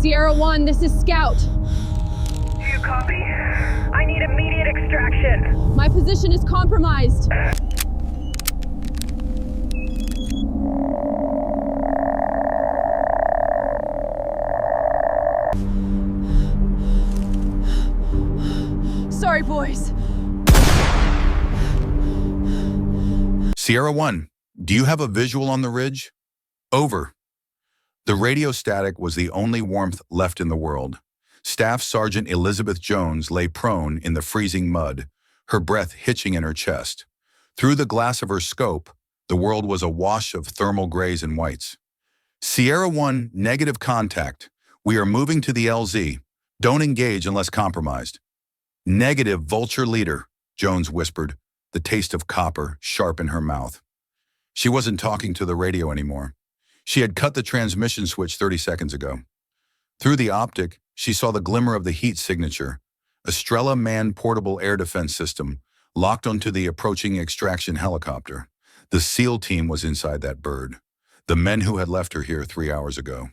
Sierra 1, this is Scout. Do you copy? I need immediate extraction. My position is compromised. Sorry, boys. Sierra 1, do you have a visual on the ridge? Over. The radio static was the only warmth left in the world. Staff Sergeant Elizabeth Jones lay prone in the freezing mud, her breath hitching in her chest. Through the glass of her scope, the world was a wash of thermal grays and whites. Sierra 1, negative contact. We are moving to the LZ. Don't engage unless compromised. Negative, Vulture Leader, Jones whispered, the taste of copper sharp in her mouth. She wasn't talking to the radio anymore. She had cut the transmission switch 30 seconds ago. Through the optic, she saw the glimmer of the heat signature, Estrella manned portable air defense system, locked onto the approaching extraction helicopter. The SEAL team was inside that bird, the men who had left her here 3 hours ago.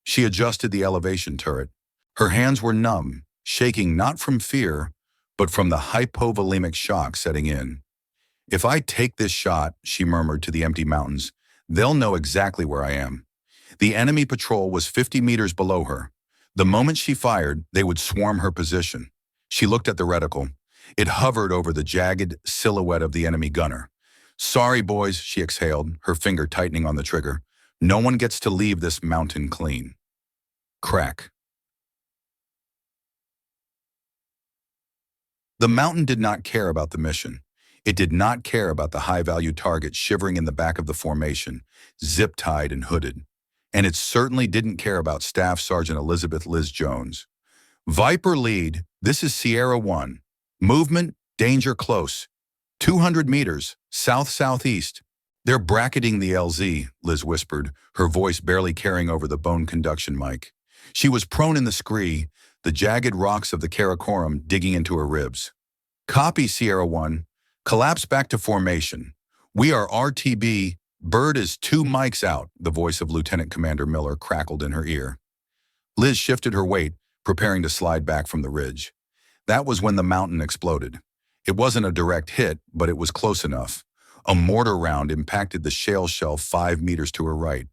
She adjusted the elevation turret. Her hands were numb, shaking not from fear, but from the hypovolemic shock setting in. If I take this shot, she murmured to the empty mountains, they'll know exactly where I am. The enemy patrol was 50 meters below her. The moment she fired, they would swarm her position. She looked at the reticle. It hovered over the jagged silhouette of the enemy gunner. Sorry, boys, she exhaled, her finger tightening on the trigger. No one gets to leave this mountain clean. Crack. The mountain did not care about the mission. It did not care about the high-value target shivering in the back of the formation, zip-tied and hooded. And it certainly didn't care about Staff Sergeant Elizabeth Liz Jones. Viper lead, this is Sierra 1. Movement, danger close. 200 meters, south-southeast. They're bracketing the LZ, Liz whispered, her voice barely carrying over the bone conduction mic. She was prone in the scree, the jagged rocks of the Karakoram digging into her ribs. Copy, Sierra 1. Collapse back to formation. We are RTB. Bird is 2 mics out, the voice of Lieutenant Commander Miller crackled in her ear. Liz shifted her weight, preparing to slide back from the ridge. That was when the mountain exploded. It wasn't a direct hit, but it was close enough. A mortar round impacted the shale shelf 5 meters to her right.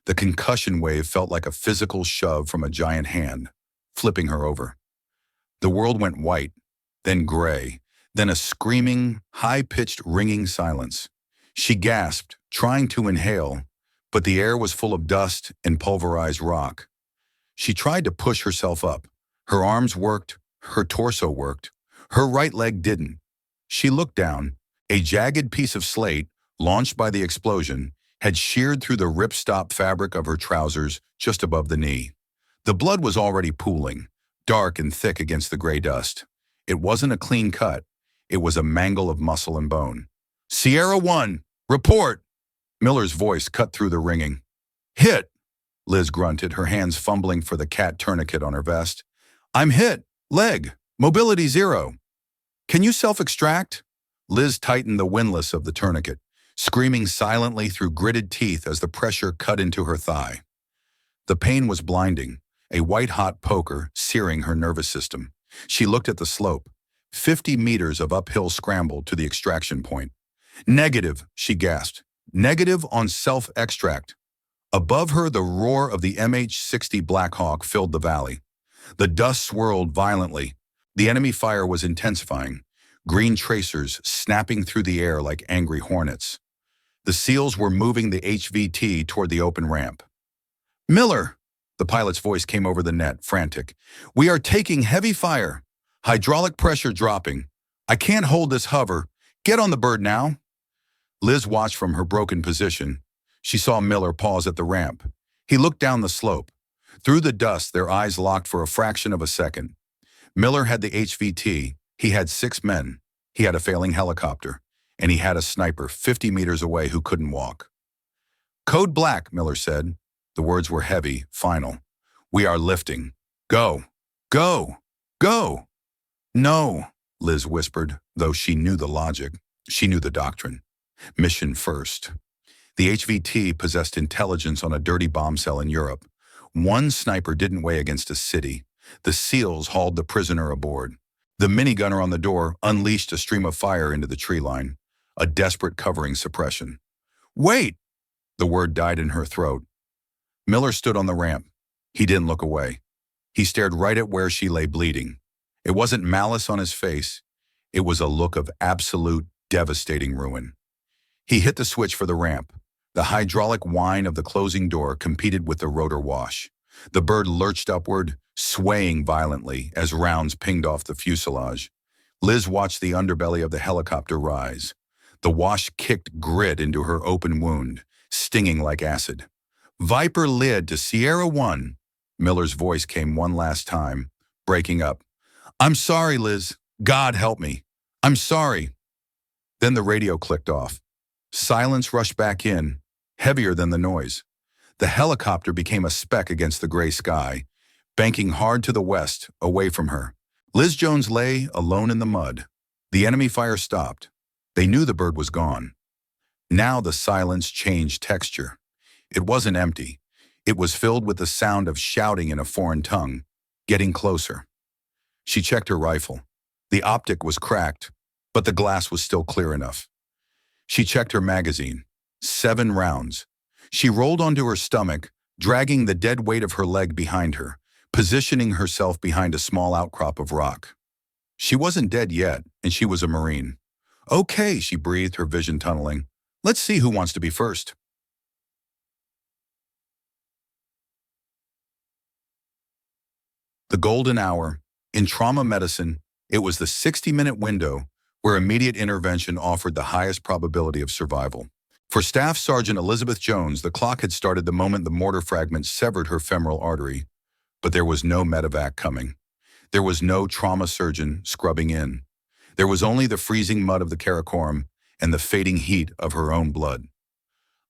The concussion wave felt like a physical shove from a giant hand, flipping her over. The world went white, then gray, then a screaming, high-pitched ringing silence. She gasped, trying to inhale, but the air was full of dust and pulverized rock. She tried to push herself up. Her arms worked, her torso worked. Her right leg didn't. She looked down. A jagged piece of slate, launched by the explosion, had sheared through the ripstop fabric of her trousers just above the knee. The blood was already pooling, dark and thick against the gray dust. It wasn't a clean cut. It was a mangle of muscle and bone. Sierra 1, report! Miller's voice cut through the ringing. Hit! Liz grunted, her hands fumbling for the cat tourniquet on her vest. I'm hit. Leg. Mobility 0. Can you self-extract? Liz tightened the windlass of the tourniquet, screaming silently through gritted teeth as the pressure cut into her thigh. The pain was blinding, a white-hot poker searing her nervous system. She looked at the slope, 50 meters of uphill scramble to the extraction point. Negative, she gasped. Negative on self-extract. Above her, the roar of the MH-60 Black Hawk filled the valley. The dust swirled violently. The enemy fire was intensifying, green tracers snapping through the air like angry hornets. The SEALs were moving the HVT toward the open ramp. Miller, the pilot's voice came over the net, frantic. We are taking heavy fire. Hydraulic pressure dropping. I can't hold this hover. Get on the bird now. Liz watched from her broken position. She saw Miller pause at the ramp. He looked down the slope. Through the dust, their eyes locked for a fraction of a second. Miller had the HVT. He had 6 men. He had a failing helicopter. And he had a sniper 50 meters away who couldn't walk. Code Black, Miller said. The words were heavy, final. We are lifting. Go. Go. Go. No, Liz whispered, though she knew the logic. She knew the doctrine. Mission first. The HVT possessed intelligence on a dirty bomb cell in Europe. One sniper didn't weigh against a city. The SEALs hauled the prisoner aboard. The minigunner on the door unleashed a stream of fire into the tree line, a desperate covering suppression. "Wait!" The word died in her throat. Miller stood on the ramp. He didn't look away. He stared right at where she lay bleeding. It wasn't malice on his face. It was a look of absolute, devastating ruin. He hit the switch for the ramp. The hydraulic whine of the closing door competed with the rotor wash. The bird lurched upward, swaying violently as rounds pinged off the fuselage. Liz watched the underbelly of the helicopter rise. The wash kicked grit into her open wound, stinging like acid. "Viper lid to Sierra 1. Miller's voice came one last time, breaking up. "I'm sorry, Liz. God help me. I'm sorry." Then the radio clicked off. Silence rushed back in, heavier than the noise. The helicopter became a speck against the gray sky, banking hard to the west, away from her. Liz Jones lay alone in the mud. The enemy fire stopped. They knew the bird was gone. Now the silence changed texture. It wasn't empty. It was filled with the sound of shouting in a foreign tongue, getting closer. She checked her rifle. The optic was cracked, but the glass was still clear enough. She checked her magazine. 7 rounds. She rolled onto her stomach, dragging the dead weight of her leg behind her, positioning herself behind a small outcrop of rock. She wasn't dead yet, and she was a Marine. "Okay," she breathed, her vision tunneling. "Let's see who wants to be first." The golden hour. In trauma medicine, it was the 60-minute window where immediate intervention offered the highest probability of survival. For Staff Sergeant Elizabeth Jones, the clock had started the moment the mortar fragment severed her femoral artery. But there was no medevac coming. There was no trauma surgeon scrubbing in. There was only the freezing mud of the Karakoram and the fading heat of her own blood.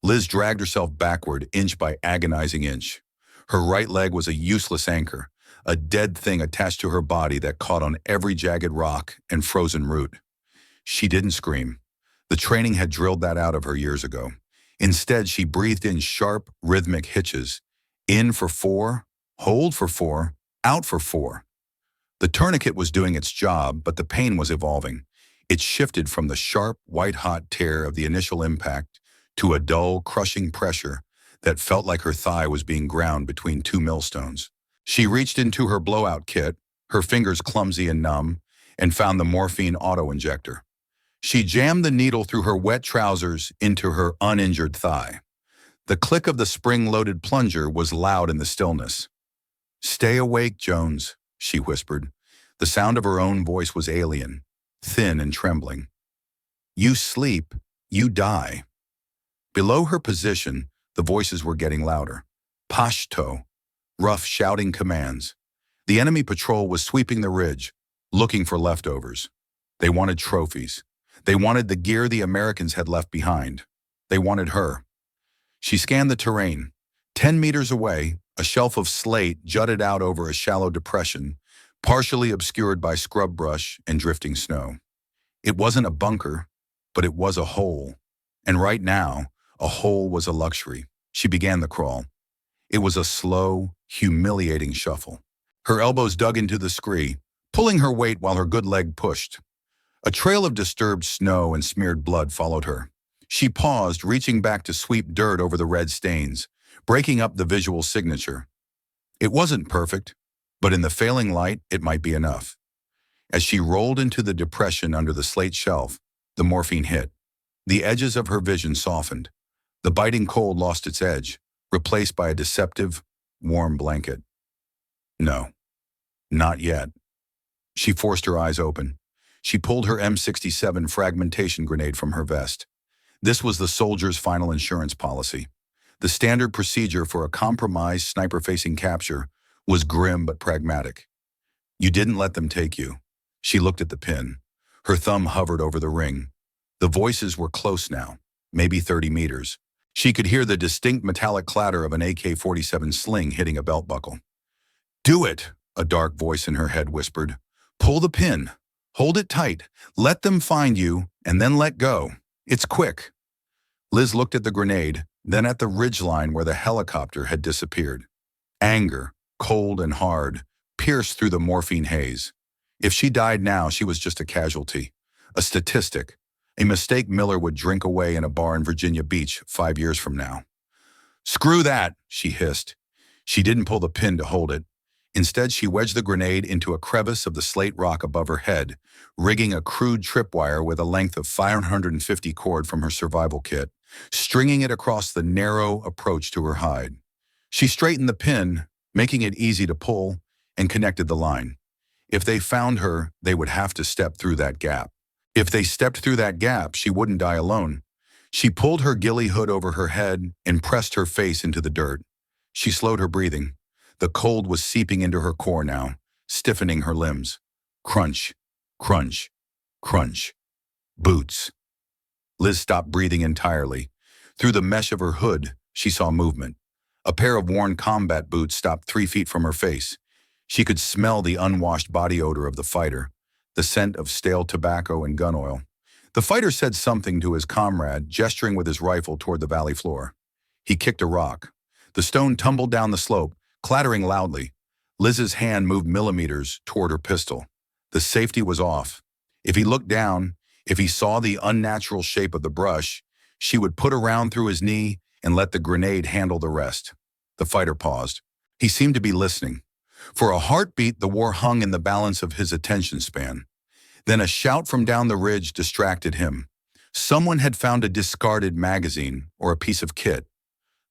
Liz dragged herself backward inch by agonizing inch. Her right leg was a useless anchor, a dead thing attached to her body that caught on every jagged rock and frozen root. She didn't scream. The training had drilled that out of her years ago. Instead, she breathed in sharp, rhythmic hitches. In for 4, hold for 4, out for 4. The tourniquet was doing its job, but the pain was evolving. It shifted from the sharp, white-hot tear of the initial impact to a dull, crushing pressure that felt like her thigh was being ground between 2 millstones. She reached into her blowout kit, her fingers clumsy and numb, and found the morphine auto-injector. She jammed the needle through her wet trousers into her uninjured thigh. The click of the spring-loaded plunger was loud in the stillness. "Stay awake, Jones," she whispered. The sound of her own voice was alien, thin and trembling. "You sleep, you die." Below her position, the voices were getting louder. Pashto, rough shouting commands. The enemy patrol was sweeping the ridge, looking for leftovers. They wanted trophies. They wanted the gear the Americans had left behind. They wanted her. She scanned the terrain. 10 meters away, a shelf of slate jutted out over a shallow depression, partially obscured by scrub brush and drifting snow. It wasn't a bunker, but it was a hole. And right now, a hole was a luxury. She began the crawl. It was a slow, humiliating shuffle. Her elbows dug into the scree, pulling her weight while her good leg pushed. A trail of disturbed snow and smeared blood followed her. She paused, reaching back to sweep dirt over the red stains, breaking up the visual signature. It wasn't perfect, but in the failing light, it might be enough. As she rolled into the depression under the slate shelf, the morphine hit. The edges of her vision softened. The biting cold lost its edge, replaced by a deceptive, warm blanket. No, not yet. She forced her eyes open. She pulled her M67 fragmentation grenade from her vest. This was the soldier's final insurance policy. The standard procedure for a compromised sniper-facing capture was grim but pragmatic. You didn't let them take you. She looked at the pin. Her thumb hovered over the ring. The voices were close now, maybe 30 meters. She could hear the distinct metallic clatter of an AK-47 sling hitting a belt buckle. "Do it," a dark voice in her head whispered. "Pull the pin. Hold it tight. Let them find you, and then let go. It's quick." Liz looked at the grenade, then at the ridgeline where the helicopter had disappeared. Anger, cold and hard, pierced through the morphine haze. If she died now, she was just a casualty, a statistic, a mistake Miller would drink away in a bar in Virginia Beach 5 years from now. "Screw that," she hissed. She didn't pull the pin to hold it. Instead, she wedged the grenade into a crevice of the slate rock above her head, rigging a crude tripwire with a length of 550 cord from her survival kit, stringing it across the narrow approach to her hide. She straightened the pin, making it easy to pull, and connected the line. If they found her, they would have to step through that gap. If they stepped through that gap, she wouldn't die alone. She pulled her ghillie hood over her head and pressed her face into the dirt. She slowed her breathing. The cold was seeping into her core now, stiffening her limbs. Crunch, crunch, crunch. Boots. Liz stopped breathing entirely. Through the mesh of her hood, she saw movement. A pair of worn combat boots stopped 3 feet from her face. She could smell the unwashed body odor of the fighter, the scent of stale tobacco and gun oil. The fighter said something to his comrade, gesturing with his rifle toward the valley floor. He kicked a rock. The stone tumbled down the slope, clattering loudly. Liz's hand moved millimeters toward her pistol. The safety was off. If he looked down, if he saw the unnatural shape of the brush, she would put a round through his knee and let the grenade handle the rest. The fighter paused. He seemed to be listening. For a heartbeat, the war hung in the balance of his attention span. Then a shout from down the ridge distracted him. Someone had found a discarded magazine or a piece of kit.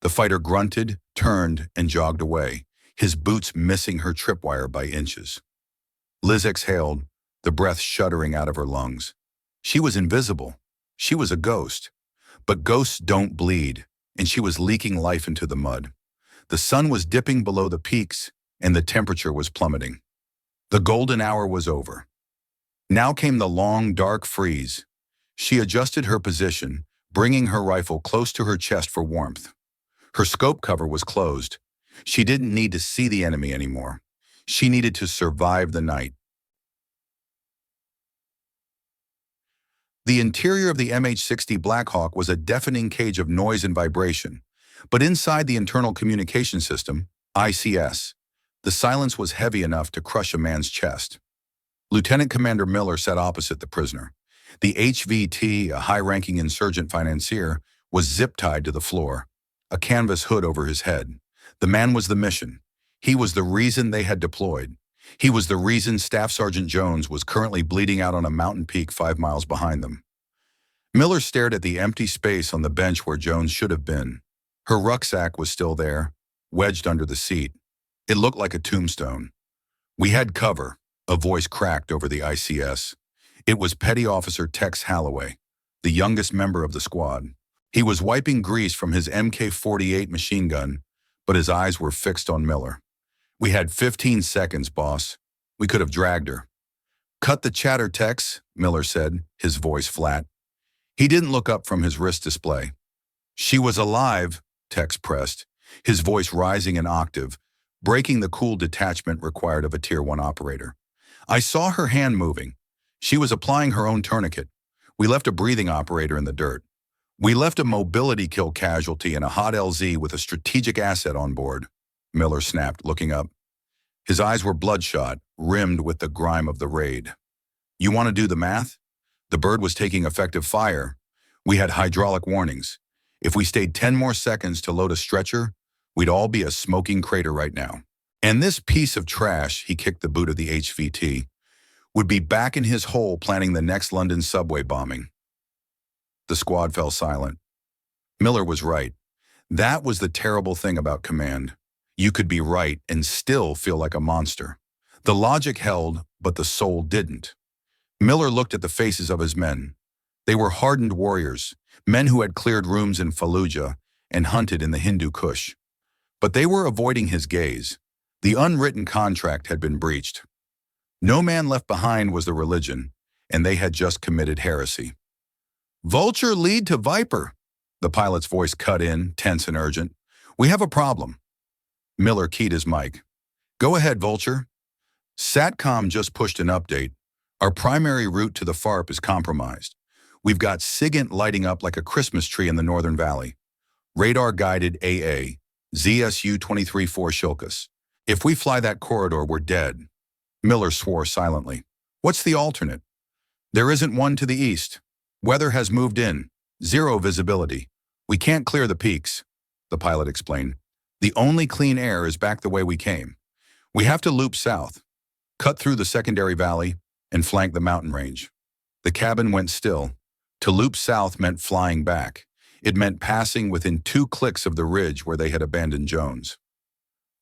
The fighter grunted, turned, and jogged away, his boots missing her tripwire by inches. Liz exhaled, the breath shuddering out of her lungs. She was invisible. She was a ghost. But ghosts don't bleed, and she was leaking life into the mud. The sun was dipping below the peaks, and the temperature was plummeting. The golden hour was over. Now came the long, dark freeze. She adjusted her position, bringing her rifle close to her chest for warmth. Her scope cover was closed. She didn't need to see the enemy anymore. She needed to survive the night. The interior of the MH-60 Blackhawk was a deafening cage of noise and vibration, but inside the internal communication system, ICS, the silence was heavy enough to crush a man's chest. Lieutenant Commander Miller sat opposite the prisoner. The HVT, a high-ranking insurgent financier, was zip-tied to the floor, a canvas hood over his head. The man was the mission. He was the reason they had deployed. He was the reason Staff Sergeant Jones was currently bleeding out on a mountain peak 5 miles behind them. Miller stared at the empty space on the bench where Jones should have been. Her rucksack was still there, wedged under the seat. It looked like a tombstone. "We had cover," a voice cracked over the ICS. It was Petty Officer Tex Holloway, the youngest member of the squad. He was wiping grease from his MK-48 machine gun, but his eyes were fixed on Miller. "We had 15 seconds, boss. We could have dragged her." "Cut the chatter, Tex," Miller said, his voice flat. He didn't look up from his wrist display. "She was alive," Tex pressed, his voice rising an octave, breaking the cool detachment required of a Tier 1 operator. "I saw her hand moving. She was applying her own tourniquet. We left a breathing operator in the dirt. We left a mobility kill casualty in a hot LZ with a strategic asset on board," Miller snapped, looking up. His eyes were bloodshot, rimmed with the grime of the raid. "You want to do the math? The bird was taking effective fire. We had hydraulic warnings. If we stayed 10 more seconds to load a stretcher, we'd all be a smoking crater right now. And this piece of trash," he kicked the boot of the HVT, "would be back in his hole planning the next London subway bombing." The squad fell silent. Miller was right. That was the terrible thing about command. You could be right and still feel like a monster. The logic held, but the soul didn't. Miller looked at the faces of his men. They were hardened warriors, men who had cleared rooms in Fallujah and hunted in the Hindu Kush. But they were avoiding his gaze. The unwritten contract had been breached. No man left behind was the religion, and they had just committed heresy. "Vulture lead to Viper," the pilot's voice cut in, tense and urgent. "We have a problem." Miller keyed his mic. "Go ahead, Vulture." "SATCOM just pushed an update. Our primary route to the FARP is compromised. We've got SIGINT lighting up like a Christmas tree in the Northern Valley. Radar-guided AA. ZSU-23-4 Shilkus. If we fly that corridor, we're dead. Miller swore silently. What's the alternate? There isn't one to the east. Weather has moved in. Zero visibility. We can't clear the peaks, the pilot explained. The only clean air is back the way we came. We have to loop south, cut through the secondary valley, and flank the mountain range. The cabin went still. To loop south meant flying back. It meant passing within 2 clicks of the ridge where they had abandoned Jones.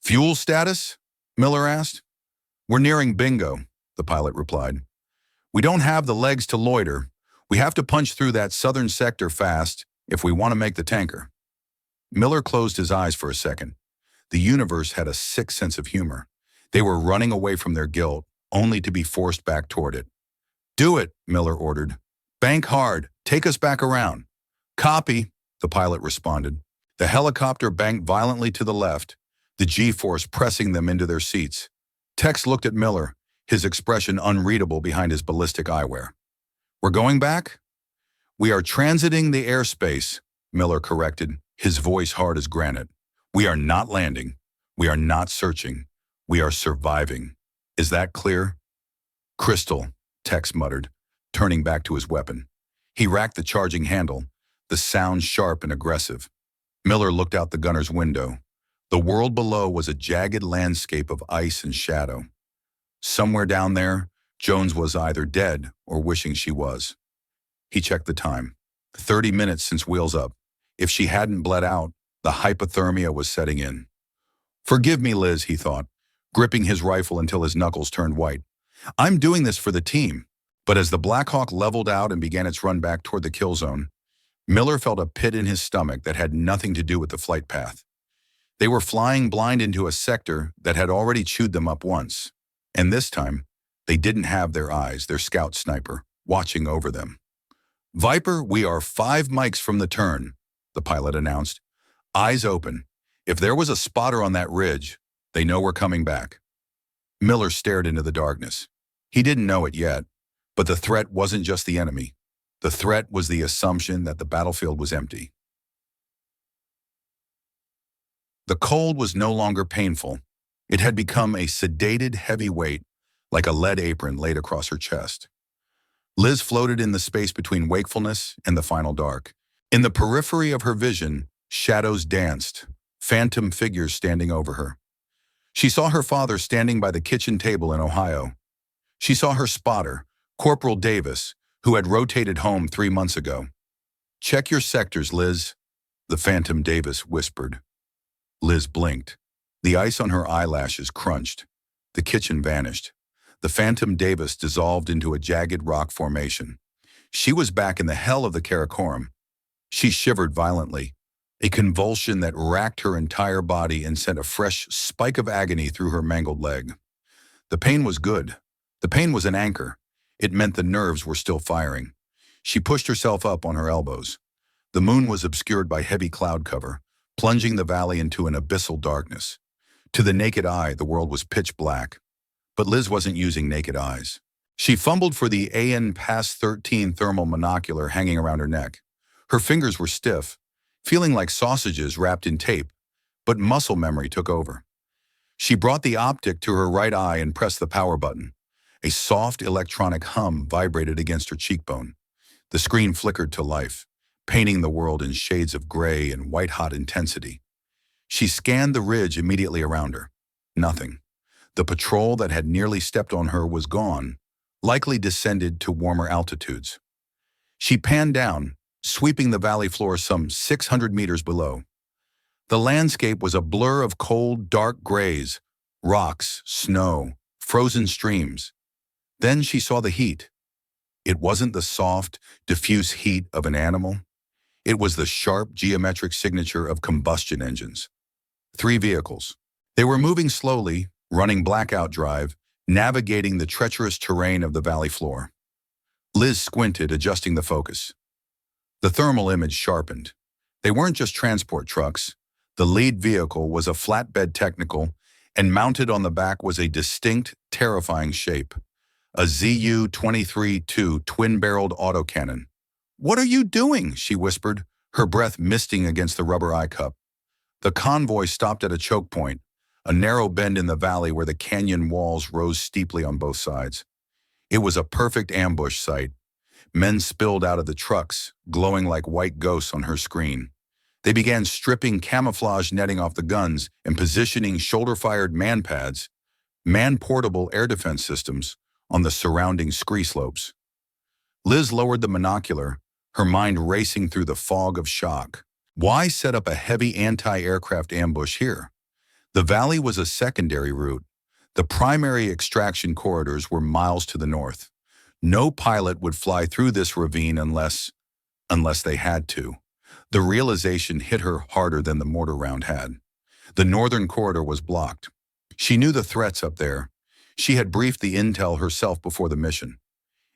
Fuel status? Miller asked. We're nearing bingo, the pilot replied. We don't have the legs to loiter. We have to punch through that southern sector fast if we want to make the tanker. Miller closed his eyes for a second. The universe had a sick sense of humor. They were running away from their guilt, only to be forced back toward it. Do it, Miller ordered. Bank hard. Take us back around. Copy, the pilot responded. The helicopter banked violently to the left, the G-force pressing them into their seats. Tex looked at Miller, his expression unreadable behind his ballistic eyewear. We're going back? We are transiting the airspace, Miller corrected, his voice hard as granite. We are not landing. We are not searching. We are surviving. Is that clear? Crystal, Tex muttered, turning back to his weapon. He racked the charging handle, the sound sharp and aggressive. Miller looked out the gunner's window. The world below was a jagged landscape of ice and shadow. Somewhere down there, Jones was either dead or wishing she was. He checked the time. 30 minutes since wheels up. If she hadn't bled out, the hypothermia was setting in. Forgive me, Liz, he thought, gripping his rifle until his knuckles turned white. I'm doing this for the team. But as the Black Hawk leveled out and began its run back toward the kill zone, Miller felt a pit in his stomach that had nothing to do with the flight path. They were flying blind into a sector that had already chewed them up once. And this time, they didn't have their eyes, their scout sniper, watching over them. Viper, we are 5 mics from the turn, the pilot announced. Eyes open. If there was a spotter on that ridge, they know we're coming back. Miller stared into the darkness. He didn't know it yet, but the threat wasn't just the enemy. The threat was the assumption that the battlefield was empty. The cold was no longer painful. It had become a sedated heavy weight, like a lead apron laid across her chest. Liz floated in the space between wakefulness and the final dark. In the periphery of her vision, shadows danced, phantom figures standing over her. She saw her father standing by the kitchen table in Ohio. She saw her spotter, Corporal Davis, who had rotated home 3 months ago. Check your sectors, Liz, the Phantom Davis whispered. Liz blinked. The ice on her eyelashes crunched. The kitchen vanished. The Phantom Davis dissolved into a jagged rock formation. She was back in the hell of the Karakoram. She shivered violently, a convulsion that racked her entire body and sent a fresh spike of agony through her mangled leg. The pain was good. The pain was an anchor. It meant the nerves were still firing. She pushed herself up on her elbows. The moon was obscured by heavy cloud cover, plunging the valley into an abyssal darkness. To the naked eye, the world was pitch black. But Liz wasn't using naked eyes. She fumbled for the AN Pass 13 thermal monocular hanging around her neck. Her fingers were stiff, feeling like sausages wrapped in tape, but muscle memory took over. She brought the optic to her right eye and pressed the power button. A soft electronic hum vibrated against her cheekbone. The screen flickered to life, painting the world in shades of gray and white-hot intensity. She scanned the ridge immediately around her. Nothing. The patrol that had nearly stepped on her was gone, likely descended to warmer altitudes. She panned down, sweeping the valley floor some 600 meters below. The landscape was a blur of cold, dark grays, rocks, snow, frozen streams. Then she saw the heat. It wasn't the soft, diffuse heat of an animal. It was the sharp geometric signature of combustion engines. 3 vehicles. They were moving slowly, running blackout drive, navigating the treacherous terrain of the valley floor. Liz squinted, adjusting the focus. The thermal image sharpened. They weren't just transport trucks. The lead vehicle was a flatbed technical, and mounted on the back was a distinct, terrifying shape. A ZU-23-2 twin-barreled autocannon. "What are you doing?" she whispered, her breath misting against the rubber eye cup. The convoy stopped at a choke point, a narrow bend in the valley where the canyon walls rose steeply on both sides. It was a perfect ambush site. Men spilled out of the trucks, glowing like white ghosts on her screen. They began stripping camouflage netting off the guns and positioning shoulder-fired man-pads, man-portable air defense systems, on the surrounding scree slopes. Liz lowered the monocular, her mind racing through the fog of shock. Why set up a heavy anti-aircraft ambush here? The valley was a secondary route. The primary extraction corridors were miles to the north. No pilot would fly through this ravine unless they had to. The realization hit her harder than the mortar round had. The northern corridor was blocked. She knew the threats up there. She had briefed the intel herself before the mission.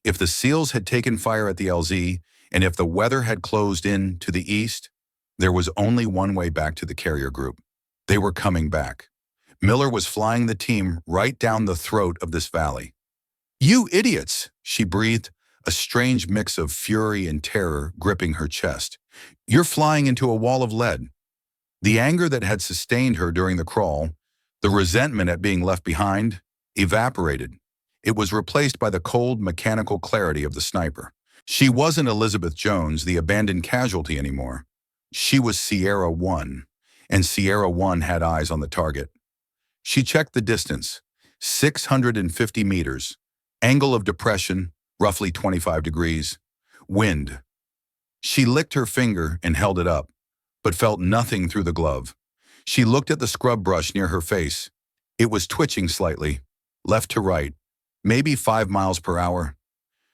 If the SEALs had taken fire at the LZ, and if the weather had closed in to the east, there was only one way back to the carrier group. They were coming back. Miller was flying the team right down the throat of this valley. "You idiots," she breathed, a strange mix of fury and terror gripping her chest. "You're flying into a wall of lead." The anger that had sustained her during the crawl, the resentment at being left behind, evaporated. It was replaced by the cold, mechanical clarity of the sniper. She wasn't Elizabeth Jones, the abandoned casualty, anymore. She was Sierra 1, and Sierra 1 had eyes on the target. She checked the distance, 650 meters, angle of depression, roughly 25 degrees, wind. She licked her finger and held it up, but felt nothing through the glove. She looked at the scrub brush near her face. It was twitching slightly, left to right, maybe 5 miles per hour.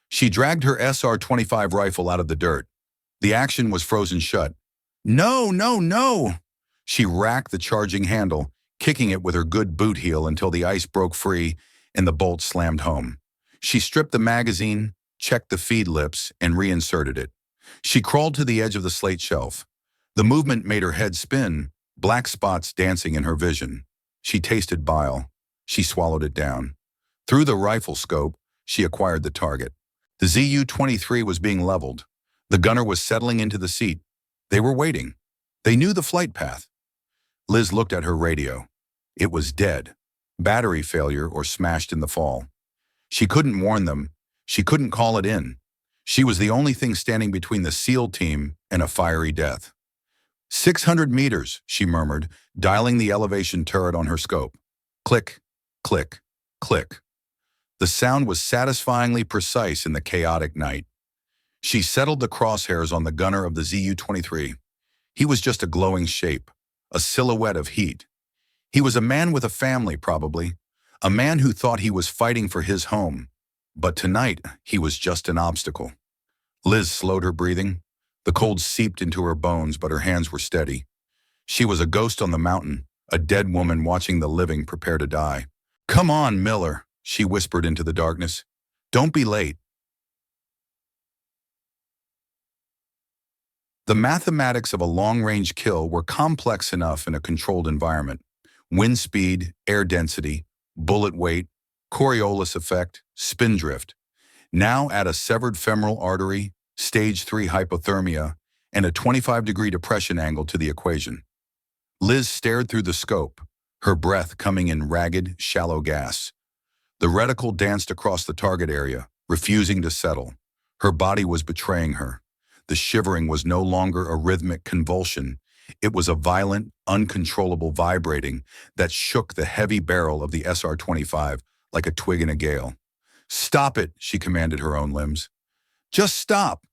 She dragged her SR-25 rifle out of the dirt. The action was frozen shut. "No, no, no!" She racked the charging handle, kicking it with her good boot heel until the ice broke free and the bolt slammed home. She stripped the magazine, checked the feed lips, and reinserted it. She crawled to the edge of the slate shelf. The movement made her head spin, black spots dancing in her vision. She tasted bile. She swallowed it down. Through the rifle scope, she acquired the target. The ZU-23 was being leveled. The gunner was settling into the seat. They were waiting. They knew the flight path. Liz looked at her radio. It was dead. Battery failure or smashed in the fall. She couldn't warn them. She couldn't call it in. She was the only thing standing between the SEAL team and a fiery death. 600 meters, she murmured, dialing the elevation turret on her scope. Click, click, click. The sound was satisfyingly precise in the chaotic night. She settled the crosshairs on the gunner of the ZU-23. He was just a glowing shape, a silhouette of heat. He was a man with a family, probably, a man who thought he was fighting for his home. But tonight, he was just an obstacle. Liz slowed her breathing. The cold seeped into her bones, but her hands were steady. She was a ghost on the mountain, a dead woman watching the living prepare to die. "Come on, Miller," she whispered into the darkness. "Don't be late." The mathematics of a long-range kill were complex enough in a controlled environment. Wind speed, air density, bullet weight, Coriolis effect, spin drift. Now add a severed femoral artery, stage 3 hypothermia, and a 25-degree depression angle to the equation. Liz stared through the scope, her breath coming in ragged, shallow gasps. The reticle danced across the target area, refusing to settle. Her body was betraying her. The shivering was no longer a rhythmic convulsion. It was a violent, uncontrollable vibrating that shook the heavy barrel of the SR-25 like a twig in a gale. "Stop it," she commanded her own limbs. "Just stop."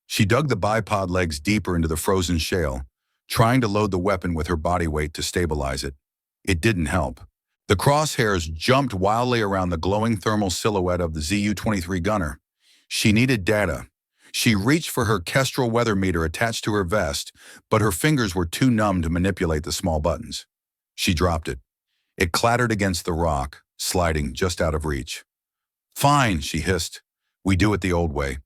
She dug the bipod legs deeper into the frozen shale, trying to load the weapon with her body weight to stabilize it. It didn't help. The crosshairs jumped wildly around the glowing thermal silhouette of the ZU-23 gunner. She needed data. She reached for her Kestrel weather meter attached to her vest, but her fingers were too numb to manipulate the small buttons. She dropped it. It clattered against the rock, sliding just out of reach. "Fine," she hissed. "We do it the old way."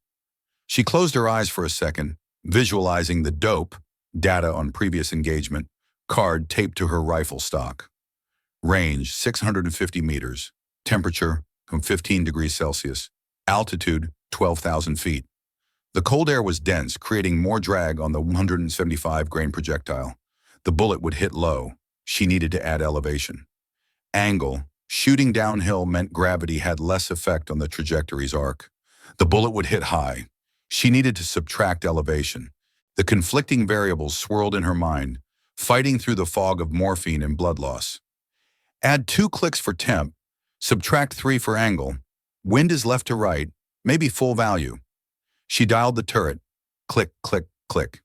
She closed her eyes for a second, visualizing the dope, data on previous engagement, card taped to her rifle stock. Range 650 meters. Temperature from 15 degrees Celsius. Altitude 12,000 feet. The cold air was dense, creating more drag on the 175-grain projectile. The bullet would hit low. She needed to add elevation. Angle. Shooting downhill meant gravity had less effect on the trajectory's arc. The bullet would hit high. She needed to subtract elevation. The conflicting variables swirled in her mind, fighting through the fog of morphine and blood loss. Add 2 clicks for temp, subtract 3 for angle. Wind is left to right, maybe full value. She dialed the turret. Click, click, click.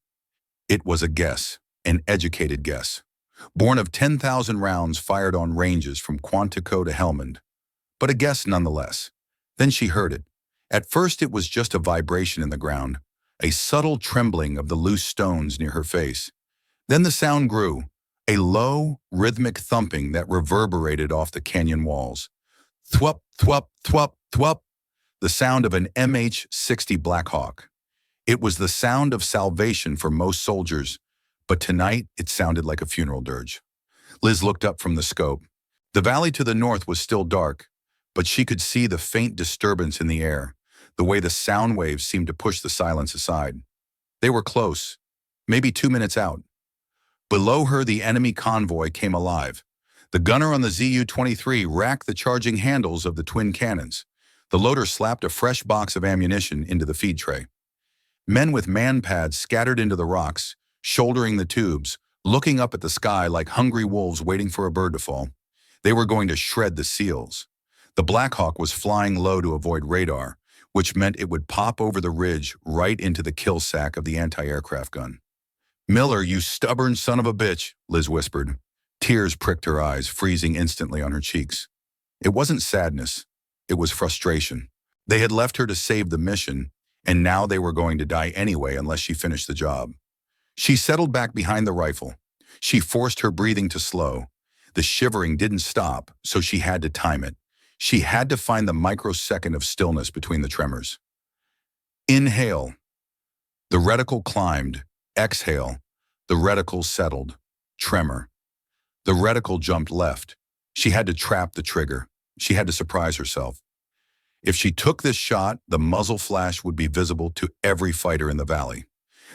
It was a guess, an educated guess. Born of 10,000 rounds fired on ranges from Quantico to Helmand. But a guess nonetheless. Then she heard it. At first it was just a vibration in the ground, a subtle trembling of the loose stones near her face. Then the sound grew, a low, rhythmic thumping that reverberated off the canyon walls. Thwup, thwup, thwup, thwup. The sound of an MH-60 Black Hawk. It was the sound of salvation for most soldiers, but tonight it sounded like a funeral dirge. Liz looked up from the scope. The valley to the north was still dark, but she could see the faint disturbance in the air, the way the sound waves seemed to push the silence aside. They were close, maybe 2 minutes out. Below her, the enemy convoy came alive. The gunner on the ZU-23 racked the charging handles of the twin cannons. The loader slapped a fresh box of ammunition into the feed tray. Men with man-pads scattered into the rocks, shouldering the tubes, looking up at the sky like hungry wolves waiting for a bird to fall. They were going to shred the SEALs. The Black Hawk was flying low to avoid radar, which meant it would pop over the ridge right into the kill sack of the anti-aircraft gun. "Miller, you stubborn son of a bitch," Liz whispered. Tears pricked her eyes, freezing instantly on her cheeks. It wasn't sadness. It was frustration. They had left her to save the mission, and now they were going to die anyway unless she finished the job. She settled back behind the rifle. She forced her breathing to slow. The shivering didn't stop, so she had to time it. She had to find the microsecond of stillness between the tremors. Inhale. The reticle climbed. Exhale. The reticle settled. Tremor. The reticle jumped left. She had to trap the trigger. She had to surprise herself. If she took this shot, the muzzle flash would be visible to every fighter in the valley.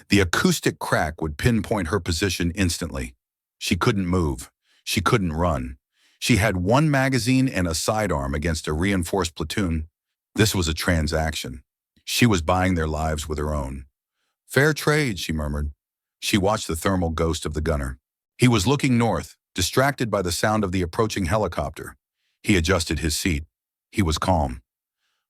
The acoustic crack would pinpoint her position instantly. She couldn't move. She couldn't run. She had 1 magazine and a sidearm against a reinforced platoon. This was a transaction. She was buying their lives with her own. "Fair trade," she murmured. She watched the thermal ghost of the gunner. He was looking north, distracted by the sound of the approaching helicopter. He adjusted his seat. He was calm.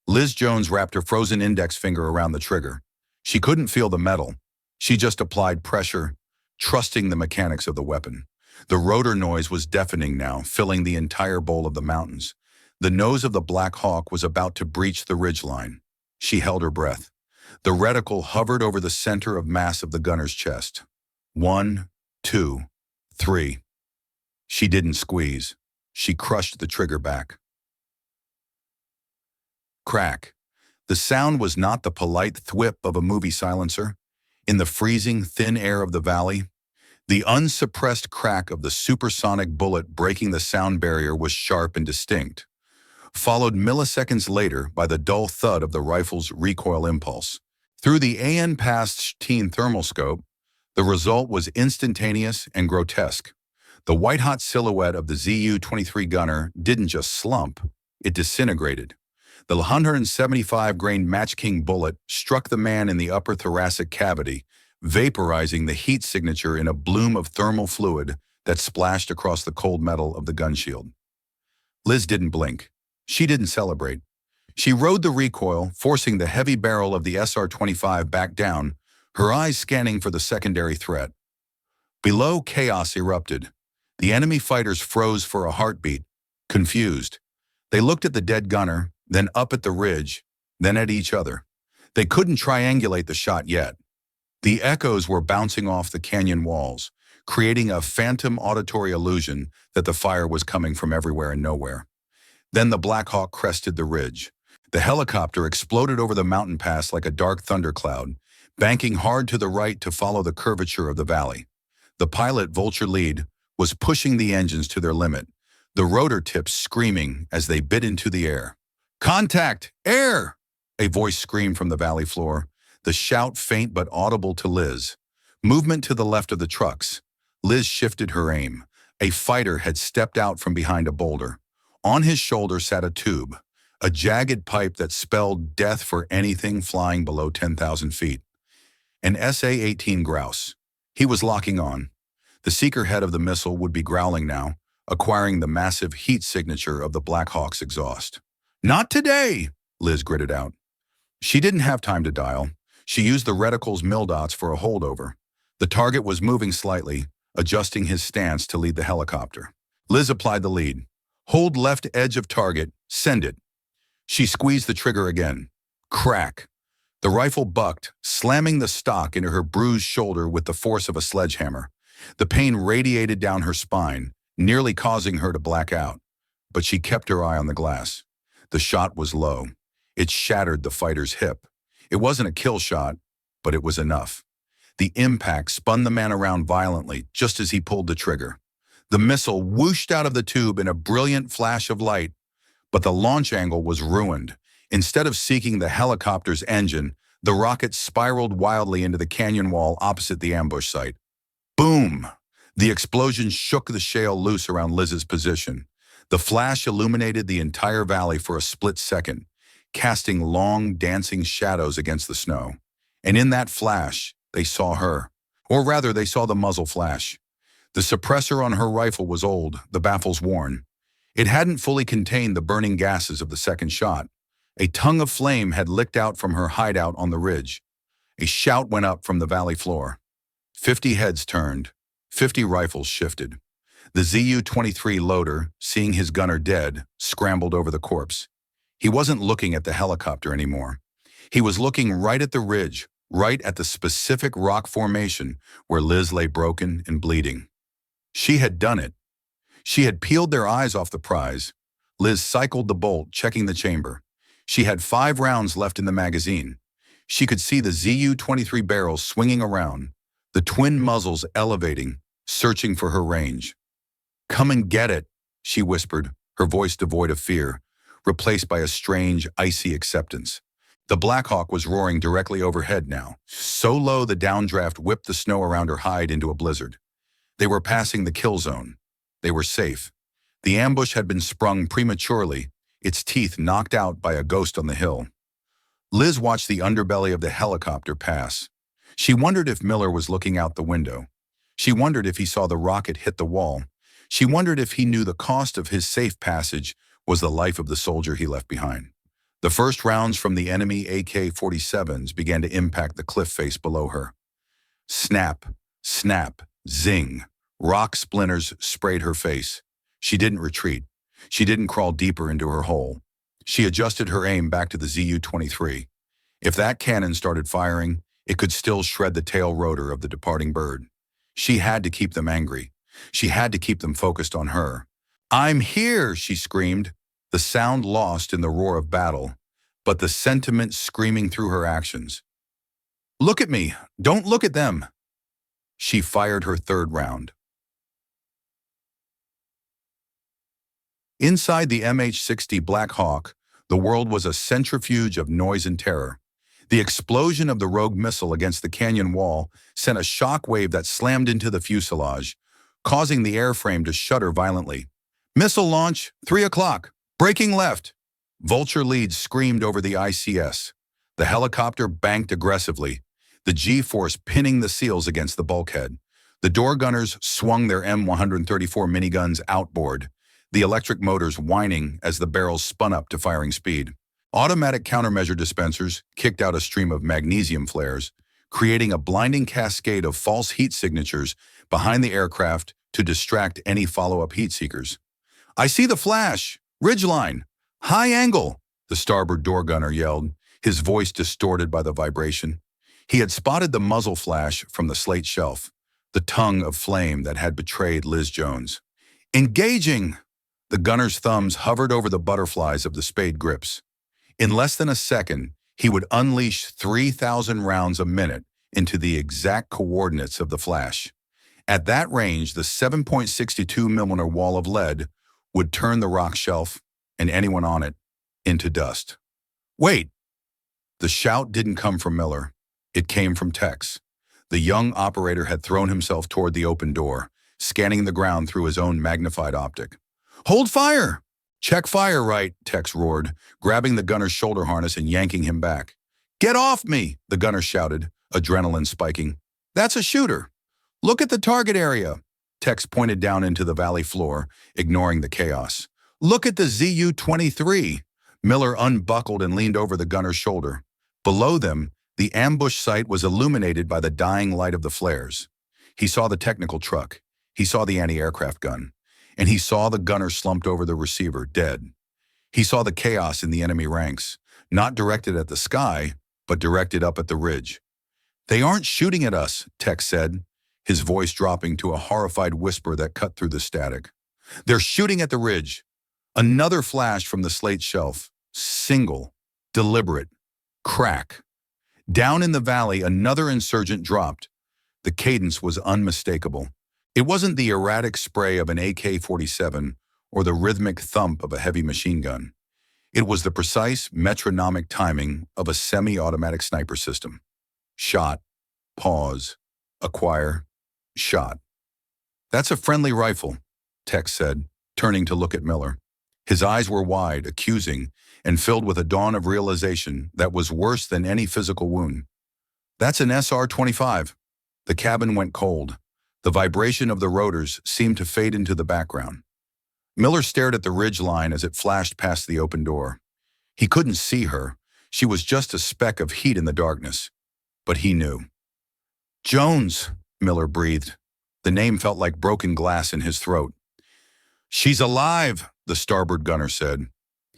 Liz Jones wrapped her frozen index finger around the trigger. She couldn't feel the metal. She just applied pressure, trusting the mechanics of the weapon. The rotor noise was deafening now, filling the entire bowl of the mountains. The nose of the Black Hawk was about to breach the ridgeline. She held her breath. The reticle hovered over the center of mass of the gunner's chest. 1, 2, 3. She didn't squeeze. She crushed the trigger back. Crack. The sound was not the polite thwip of a movie silencer. In the freezing, thin air of the valley, the unsuppressed crack of the supersonic bullet breaking the sound barrier was sharp and distinct, followed milliseconds later by the dull thud of the rifle's recoil impulse. Through the AN-Pass-Teen thermal scope, the result was instantaneous and grotesque. The white-hot silhouette of the ZU-23 gunner didn't just slump, it disintegrated. The 175-grain Match King bullet struck the man in the upper thoracic cavity, vaporizing the heat signature in a bloom of thermal fluid that splashed across the cold metal of the gun shield. Liz didn't blink. She didn't celebrate. She rode the recoil, forcing the heavy barrel of the SR-25 back down, her eyes scanning for the secondary threat. Below, chaos erupted. The enemy fighters froze for a heartbeat, confused. They looked at the dead gunner, then up at the ridge, then at each other. They couldn't triangulate the shot yet. The echoes were bouncing off the canyon walls, creating a phantom auditory illusion that the fire was coming from everywhere and nowhere. Then the Black Hawk crested the ridge. The helicopter exploded over the mountain pass like a dark thundercloud, banking hard to the right to follow the curvature of the valley. The pilot, Vulture Lead, was pushing the engines to their limit, the rotor tips screaming as they bit into the air. "Contact! Air!" A voice screamed from the valley floor, the shout faint but audible to Liz. Movement to the left of the trucks. Liz shifted her aim. A fighter had stepped out from behind a boulder. On his shoulder sat a tube, a jagged pipe that spelled death for anything flying below 10,000 feet. An SA-18 Grouse. He was locking on. The seeker head of the missile would be growling now, acquiring the massive heat signature of the Black Hawk's exhaust. "Not today," Liz gritted out. She didn't have time to dial. She used the reticle's MILDOTs for a holdover. The target was moving slightly, adjusting his stance to lead the helicopter. Liz applied the lead. "Hold left edge of target, send it." She squeezed the trigger again. Crack. The rifle bucked, slamming the stock into her bruised shoulder with the force of a sledgehammer. The pain radiated down her spine, nearly causing her to black out. But she kept her eye on the glass. The shot was low. It shattered the fighter's hip. It wasn't a kill shot, but it was enough. The impact spun the man around violently just as he pulled the trigger. The missile whooshed out of the tube in a brilliant flash of light, but the launch angle was ruined. Instead of seeking the helicopter's engine, the rocket spiraled wildly into the canyon wall opposite the ambush site. Boom! The explosion shook the shale loose around Liz's position. The flash illuminated the entire valley for a split second, casting long, dancing shadows against the snow. And in that flash, they saw her. Or rather, they saw the muzzle flash. The suppressor on her rifle was old, the baffles worn. It hadn't fully contained the burning gases of the second shot. A tongue of flame had licked out from her hideout on the ridge. A shout went up from the valley floor. 50 heads turned. 50 rifles shifted. The ZU-23 loader, seeing his gunner dead, scrambled over the corpse. He wasn't looking at the helicopter anymore. He was looking right at the ridge, right at the specific rock formation where Liz lay broken and bleeding. She had done it. She had peeled their eyes off the prize. Liz cycled the bolt, checking the chamber. She had 5 rounds left in the magazine. She could see the ZU-23 barrels swinging around, the twin muzzles elevating, searching for her range. "Come and get it," she whispered, her voice devoid of fear, replaced by a strange, icy acceptance. The Black Hawk was roaring directly overhead now, so low the downdraft whipped the snow around her hide into a blizzard. They were passing the kill zone. They were safe. The ambush had been sprung prematurely, its teeth knocked out by a ghost on the hill. Liz watched the underbelly of the helicopter pass. She wondered if Miller was looking out the window. She wondered if he saw the rocket hit the wall. She wondered if he knew the cost of his safe passage was the life of the soldier he left behind. The first rounds from the enemy AK-47s began to impact the cliff face below her. Snap, snap, zing. Rock splinters sprayed her face. She didn't retreat. She didn't crawl deeper into her hole. She adjusted her aim back to the ZU-23. If that cannon started firing, it could still shred the tail rotor of the departing bird. She had to keep them angry. She had to keep them focused on her. "I'm here," she screamed, the sound lost in the roar of battle, but the sentiment screaming through her actions. "Look at me. Don't look at them." She fired her third round. Inside the MH-60 Black Hawk, the world was a centrifuge of noise and terror. The explosion of the rogue missile against the canyon wall sent a shock wave that slammed into the fuselage, causing the airframe to shudder violently. "Missile launch, 3 o'clock, breaking left." Vulture leads screamed over the ICS. The helicopter banked aggressively, the G-force pinning the seals against the bulkhead. The door gunners swung their M134 miniguns outboard, the electric motors whining as the barrels spun up to firing speed. Automatic countermeasure dispensers kicked out a stream of magnesium flares, creating a blinding cascade of false heat signatures behind the aircraft to distract any follow-up heat seekers. "I see the flash! Ridgeline! High angle!" the starboard door gunner yelled, his voice distorted by the vibration. He had spotted the muzzle flash from the slate shelf, the tongue of flame that had betrayed Liz Jones. "Engaging!" The gunner's thumbs hovered over the butterflies of the spade grips. In less than a second, he would unleash 3,000 rounds a minute into the exact coordinates of the flash. At that range, the 7.62mm wall of lead would turn the rock shelf, and anyone on it, into dust. "Wait!" The shout didn't come from Miller. It came from Tex. The young operator had thrown himself toward the open door, scanning the ground through his own magnified optic. "Hold fire!" "Check fire right," Tex roared, grabbing the gunner's shoulder harness and yanking him back. "Get off me!" the gunner shouted, adrenaline spiking. "That's a shooter. Look at the target area." Tex pointed down into the valley floor, ignoring the chaos. "Look at the ZU-23. Miller unbuckled and leaned over the gunner's shoulder. Below them, the ambush site was illuminated by the dying light of the flares. He saw the technical truck, he saw the anti-aircraft gun, and he saw the gunner slumped over the receiver, dead. He saw the chaos in the enemy ranks, not directed at the sky, but directed up at the ridge. "They aren't shooting at us," Tex said, his voice dropping to a horrified whisper that cut through the static. "They're shooting at the ridge." Another flash from the slate shelf. Single, deliberate, crack. Down in the valley, another insurgent dropped. The cadence was unmistakable. It wasn't the erratic spray of an AK-47 or the rhythmic thump of a heavy machine gun. It was the precise, metronomic timing of a semi-automatic sniper system. Shot, pause, acquire, shot. "That's a friendly rifle," Tex said, turning to look at Miller. His eyes were wide, accusing, and filled with a dawn of realization that was worse than any physical wound. "That's an SR-25. The cabin went cold. The vibration of the rotors seemed to fade into the background. Miller stared at the ridge line as it flashed past the open door. He couldn't see her. She was just a speck of heat in the darkness. But he knew. "Jones," Miller breathed. The name felt like broken glass in his throat. "She's alive," the starboard gunner said,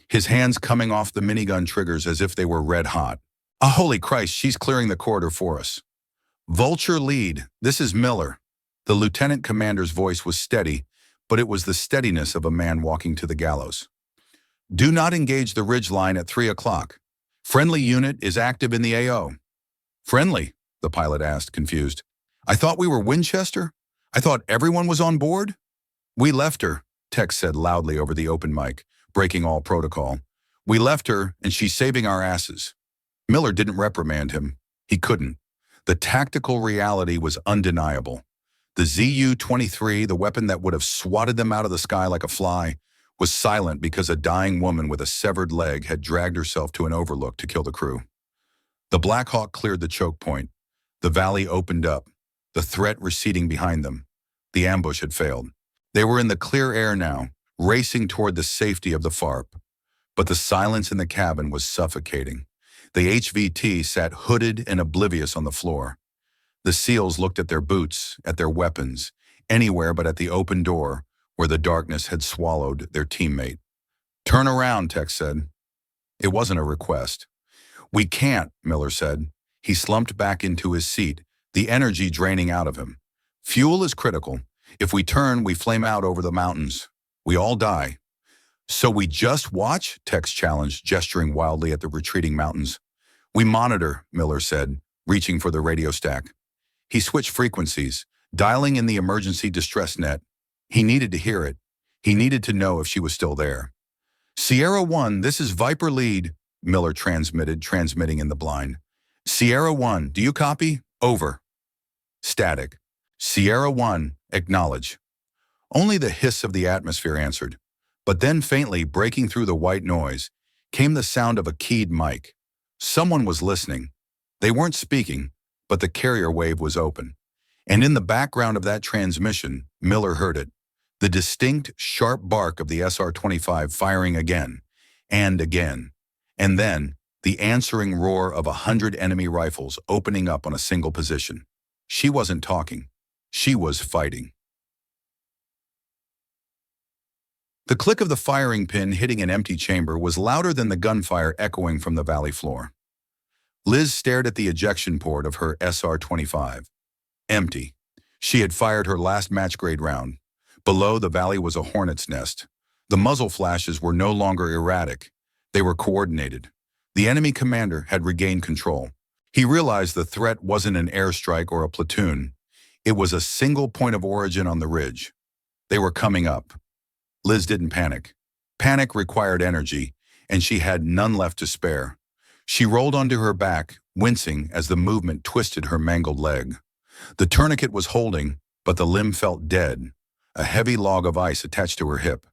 his hands coming off the minigun triggers as if they were red hot. "Ah, holy Christ, she's clearing the corridor for us." "Vulture lead, this is Miller." The lieutenant commander's voice was steady, but it was the steadiness of a man walking to the gallows. "Do not engage the ridge line at 3 o'clock. Friendly unit is active in the AO." "Friendly?" the pilot asked, confused. "I thought we were Winchester? I thought everyone was on board?" "We left her," Tex said loudly over the open mic, breaking all protocol. "We left her, and she's saving our asses." Miller didn't reprimand him. He couldn't. The tactical reality was undeniable. The ZU-23, the weapon that would have swatted them out of the sky like a fly, was silent because a dying woman with a severed leg had dragged herself to an overlook to kill the crew. The Black Hawk cleared the choke point. The valley opened up, the threat receding behind them. The ambush had failed. They were in the clear air now, racing toward the safety of the FARP. But the silence in the cabin was suffocating. The HVT sat hooded and oblivious on the floor. The SEALs looked at their boots, at their weapons, anywhere but at the open door where the darkness had swallowed their teammate. "Turn around," Tex said. It wasn't a request. "We can't," Miller said. He slumped back into his seat, the energy draining out of him. "Fuel is critical. If we turn, we flame out over the mountains. We all die." "So we just watch?" Tex challenged, gesturing wildly at the retreating mountains. "We monitor," Miller said, reaching for the radio stack. He switched frequencies, dialing in the emergency distress net. He needed to hear it. He needed to know if she was still there. "Sierra 1, this is Viper lead," Miller transmitting in the blind. "Sierra 1, do you copy? Over." Static. "Sierra 1, acknowledge." Only the hiss of the atmosphere answered. But then faintly, breaking through the white noise, came the sound of a keyed mic. Someone was listening. They weren't speaking, but the carrier wave was open. And in the background of that transmission, Miller heard it. The distinct, sharp bark of the SR-25 firing again, and again. And then, the answering roar of 100 enemy rifles opening up on a single position. She wasn't talking. She was fighting. The click of the firing pin hitting an empty chamber was louder than the gunfire echoing from the valley floor. Liz stared at the ejection port of her SR-25. Empty. She had fired her last match-grade round. Below, the valley was a hornet's nest. The muzzle flashes were no longer erratic. They were coordinated. The enemy commander had regained control. He realized the threat wasn't an airstrike or a platoon. It was a single point of origin on the ridge. They were coming up. Liz didn't panic. Panic required energy, and she had none left to spare. She rolled onto her back, wincing as the movement twisted her mangled leg. The tourniquet was holding, but the limb felt dead, a heavy log of ice attached to her hip.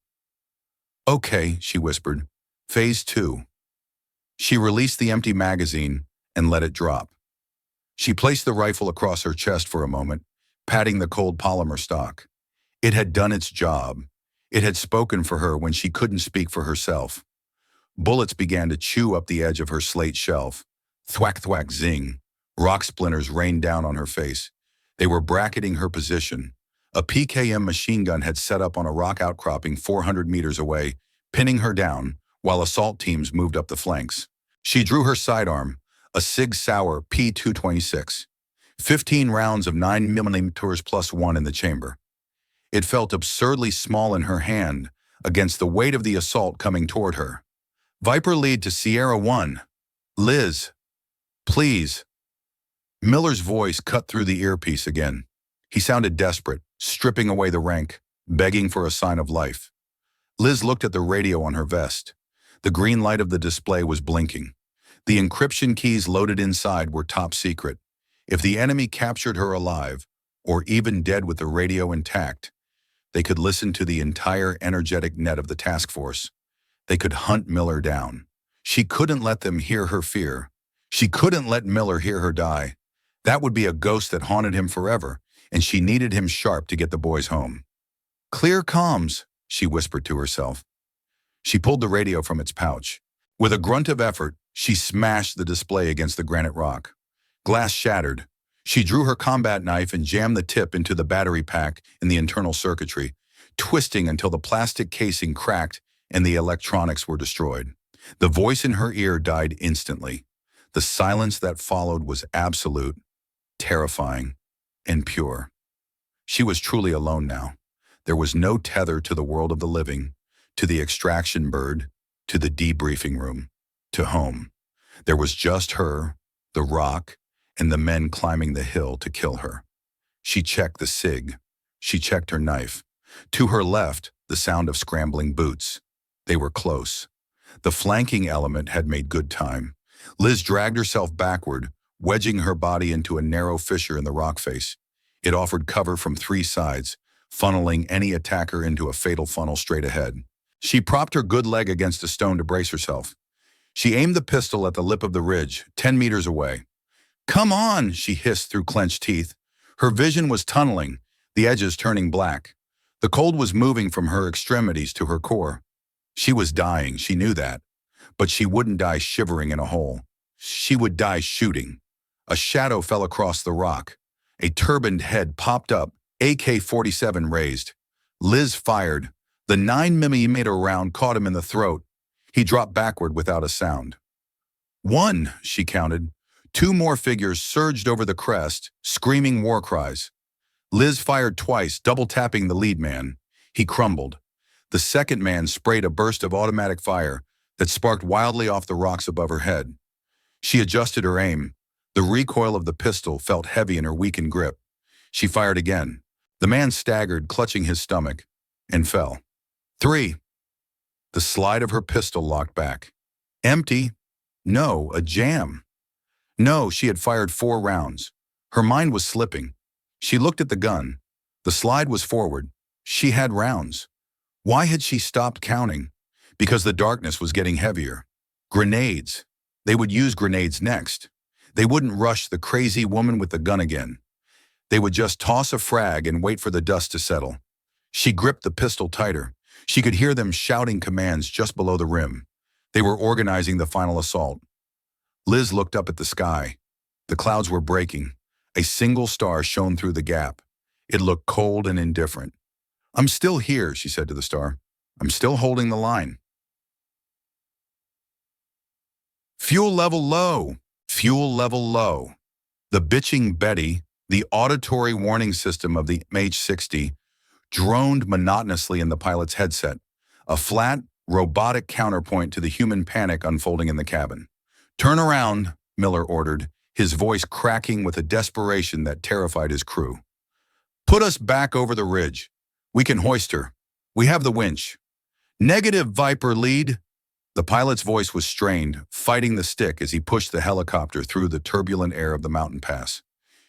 "Okay," she whispered. "Phase 2. She released the empty magazine and let it drop. She placed the rifle across her chest for a moment, patting the cold polymer stock. It had done its job. It had spoken for her when she couldn't speak for herself. Bullets began to chew up the edge of her slate shelf. Thwack, thwack, zing. Rock splinters rained down on her face. They were bracketing her position. A PKM machine gun had set up on a rock outcropping 400 meters away, pinning her down, while assault teams moved up the flanks. She drew her sidearm, a Sig Sauer P226, 15 rounds of 9mm plus 1 in the chamber. It felt absurdly small in her hand against the weight of the assault coming toward her. Viper lead to Sierra 1. Liz, please. Miller's voice cut through the earpiece again. He sounded desperate, stripping away the rank, begging for a sign of life. Liz looked at the radio on her vest. The green light of the display was blinking. The encryption keys loaded inside were top secret. If the enemy captured her alive, or even dead with the radio intact, they could listen to the entire energetic net of the task force. They could hunt Miller down. She couldn't let them hear her fear. She couldn't let Miller hear her die. That would be a ghost that haunted him forever, and she needed him sharp to get the boys home. "Clear comms," she whispered to herself. She pulled the radio from its pouch. With a grunt of effort, she smashed the display against the granite rock. Glass shattered. She drew her combat knife and jammed the tip into the battery pack in the internal circuitry, twisting until the plastic casing cracked and the electronics were destroyed. The voice in her ear died instantly. The silence that followed was absolute, terrifying, and pure. She was truly alone now. There was no tether to the world of the living, to the extraction bird, to the debriefing room, to home. There was just her, the rock, and the men climbing the hill to kill her. She checked the SIG. She checked her knife. To her left, the sound of scrambling boots. They were close. The flanking element had made good time. Liz dragged herself backward, wedging her body into a narrow fissure in the rock face. It offered cover from 3 sides, funneling any attacker into a fatal funnel straight ahead. She propped her good leg against a stone to brace herself. She aimed the pistol at the lip of the ridge, 10 meters away. "Come on," she hissed through clenched teeth. Her vision was tunneling, the edges turning black. The cold was moving from her extremities to her core. She was dying, she knew that. But she wouldn't die shivering in a hole. She would die shooting. A shadow fell across the rock. A turbaned head popped up, AK-47 raised. Liz fired. The 9mm round caught him in the throat. He dropped backward without a sound. 1, she counted. 2 more figures surged over the crest, screaming war cries. Liz fired twice, double-tapping the lead man. He crumbled. The second man sprayed a burst of automatic fire that sparked wildly off the rocks above her head. She adjusted her aim. The recoil of the pistol felt heavy in her weakened grip. She fired again. The man staggered, clutching his stomach, and fell. 3. The slide of her pistol locked back. Empty. No, a jam. No, she had fired 4 rounds. Her mind was slipping. She looked at the gun. The slide was forward. She had rounds. Why had she stopped counting? Because the darkness was getting heavier. Grenades. They would use grenades next. They wouldn't rush the crazy woman with the gun again. They would just toss a frag and wait for the dust to settle. She gripped the pistol tighter. She could hear them shouting commands just below the rim. They were organizing the final assault. Liz looked up at the sky. The clouds were breaking. A single star shone through the gap. It looked cold and indifferent. "I'm still here," she said to the star. "I'm still holding the line." Fuel level low. Fuel level low. The bitching Betty, the auditory warning system of the MH-60, droned monotonously in the pilot's headset, a flat, robotic counterpoint to the human panic unfolding in the cabin. "Turn around," Miller ordered, his voice cracking with a desperation that terrified his crew. "Put us back over the ridge. We can hoist her. We have the winch." "Negative, Viper lead." The pilot's voice was strained, fighting the stick as he pushed the helicopter through the turbulent air of the mountain pass.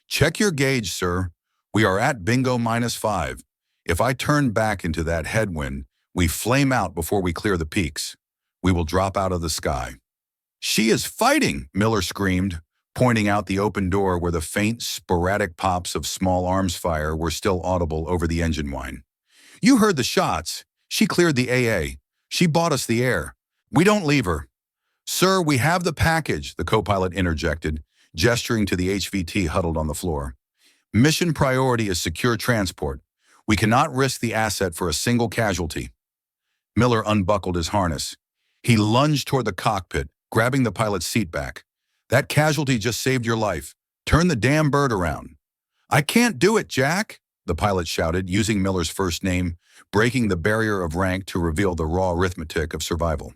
Check your gauge, sir. We are at bingo -5. If I turn back into that headwind, we flame out before we clear the peaks. We will drop out of the sky. She is fighting, Miller screamed, pointing out the open door where the faint, sporadic pops of small arms fire were still audible over the engine whine. You heard the shots. She cleared the AA. She bought us the air. We don't leave her. Sir, we have the package, the co-pilot interjected, gesturing to the HVT huddled on the floor. Mission priority is secure transport. We cannot risk the asset for a single casualty. Miller unbuckled his harness. He lunged toward the cockpit, grabbing the pilot's seat back. That casualty just saved your life. Turn the damn bird around. I can't do it, Jack, the pilot shouted, using Miller's first name, breaking the barrier of rank to reveal the raw arithmetic of survival.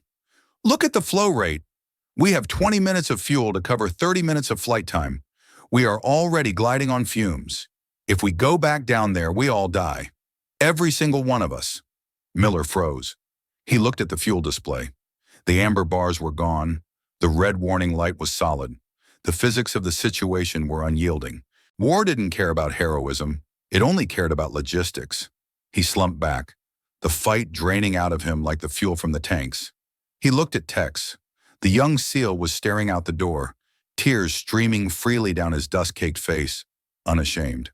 Look at the flow rate. We have 20 minutes of fuel to cover 30 minutes of flight time. We are already gliding on fumes. If we go back down there, we all die. Every single one of us. Miller froze. He looked at the fuel display. The amber bars were gone. The red warning light was solid. The physics of the situation were unyielding. War didn't care about heroism. It only cared about logistics. He slumped back, the fight draining out of him like the fuel from the tanks. He looked at Tex. The young SEAL was staring out the door, tears streaming freely down his dust-caked face, unashamed.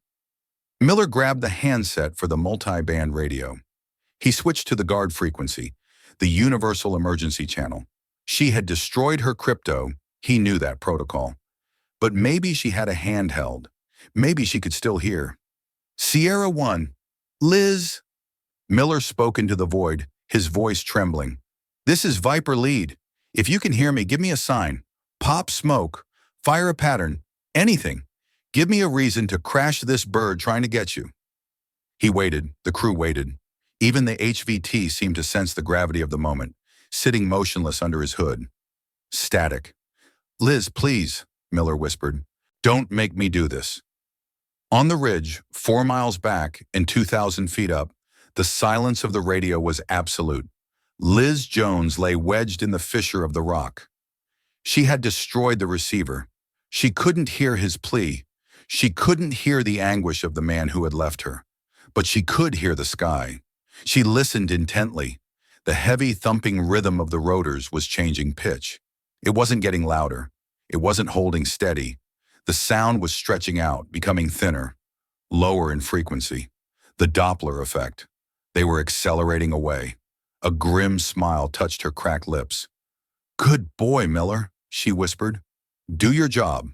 Miller grabbed the handset for the multi-band radio. He switched to the guard frequency, the universal emergency channel. She had destroyed her crypto. He knew that protocol. But maybe she had a handheld. Maybe she could still hear. Sierra 1, Liz. Miller spoke into the void, his voice trembling. This is Viper Lead. If you can hear me, give me a sign. Pop smoke, fire a pattern, anything. Give me a reason to crash this bird trying to get you. He waited, the crew waited. Even the HVT seemed to sense the gravity of the moment, sitting motionless under his hood. Static. Liz, please, Miller whispered. Don't make me do this. On the ridge, 4 miles back and 2,000 feet up, the silence of the radio was absolute. Liz Jones lay wedged in the fissure of the rock. She had destroyed the receiver. She couldn't hear his plea. She couldn't hear the anguish of the man who had left her. But she could hear the sky. She listened intently. The heavy thumping rhythm of the rotors was changing pitch. It wasn't getting louder. It wasn't holding steady. The sound was stretching out, becoming thinner, lower in frequency. The Doppler effect. They were accelerating away. A grim smile touched her cracked lips. Good boy, Miller, she whispered. Do your job.